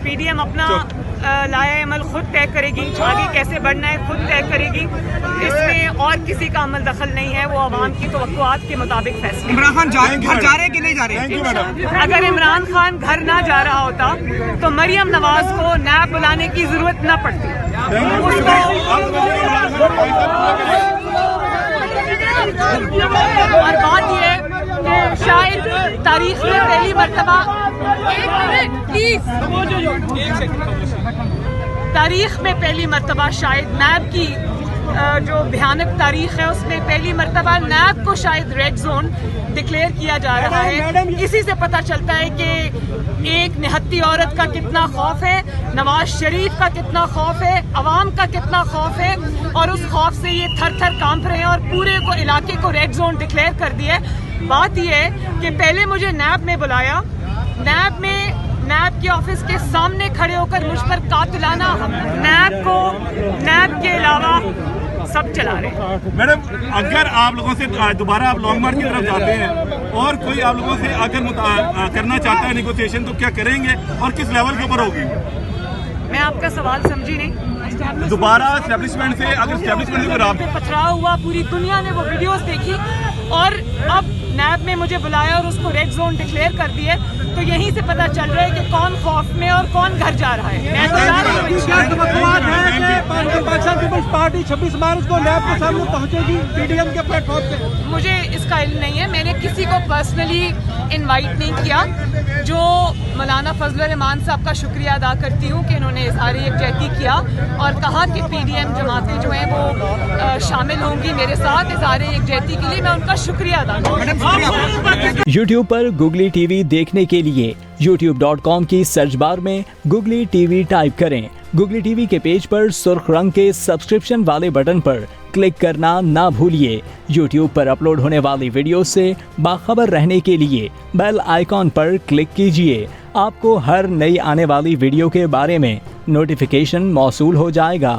PDM अपना लाया अमल खुद तय करेगी, आगे कैसे बढ़ना है खुद तय करेगी। इसमें और किसी का अमल दखल नहीं है, वो आवाम की तवक्कुआत के मुताबिक फैसला। इमरान खान घर जा रहे कि नहीं जा रहे? अगर इमरान खान घर ना जा रहा होता तो मरियम नवाज को नैब बुलाने की जरूरत न पड़ती। और बात यह है कि शायद तारीख में पहली मर्तबा, तारीख में पहली मर्तबा शायद नैब की जो भयानक तारीख है उसमें पहली मर्तबा नैब को शायद रेड जोन डिक्लेयर किया जा रहा है। इसी से पता चलता है कि एक निहत्ती औरत का कितना खौफ है, नवाज शरीफ का कितना खौफ है, अवाम का कितना खौफ है, और उस खौफ से ये थर थर कांप रहे हैं और पूरे को इलाके को रेड जोन डिक्लेयर कर दिया है। बात यह है कि पहले मुझे नैब में बुलाया, नैब के ऑफिस के सामने खड़े होकर मुझ पर कातिलाना नैब के अलावा सब चला रहे। मैडम, अगर आप लोगों से दोबारा आप लॉन्ग मार्च की तरफ जाते हैं और कोई आप लोगों से अगर करना चाहता है नेगोशिएशन, तो क्या करेंगे और किस लेवल के ऊपर होगी? मैं आपका सवाल समझी नहीं। दोबारा एस्टेब्लिशमेंट से अगर एस्टेब्लिशमेंट से पथराव हुआ, पूरी दुनिया ने वो वीडियोस देखी और अब नैब में मुझे बुलाया और उसको रेड जोन डिक्लेयर कर दिए, तो यहीं से पता चल रहा है कि कौन खौफ में और कौन घर जा रहा है। मैं तो जा रही हूं। पाकिस्तान पीपल्स पार्टी 26 मार्च को नैब के सामने पहुंचेगी पीडीएम के प्लेटफॉर्म पे। मुझे इसका इल्म नहीं है, मैंने किसी को पर्सनली इनवाइट नहीं किया। जो मौलाना फजल रहमान साहब का शुक्रिया अदा करती हूँ कि इन्होंने इज़हार यकजहती किया और कहा कि पीडीएम जमातें जो हैं वो शामिल होंगी मेरे साथ इज़हार यकजहती के लिए, मैं उनका शुक्रिया अदा करती हूँ। यूट्यूब पर गुगली टीवी देखने के लिए youtube.com की सर्च बार में गुगली टीवी टाइप करें। गुगली टीवी के पेज पर सुर्ख रंग के सब्सक्रिप्शन वाले बटन पर क्लिक करना ना भूलिए। यूट्यूब पर अपलोड होने वाली वीडियो से बाखबर रहने के लिए बेल आइकॉन पर क्लिक कीजिए। आपको हर नई आने वाली वीडियो के बारे में नोटिफिकेशन मौसूल हो जाएगा।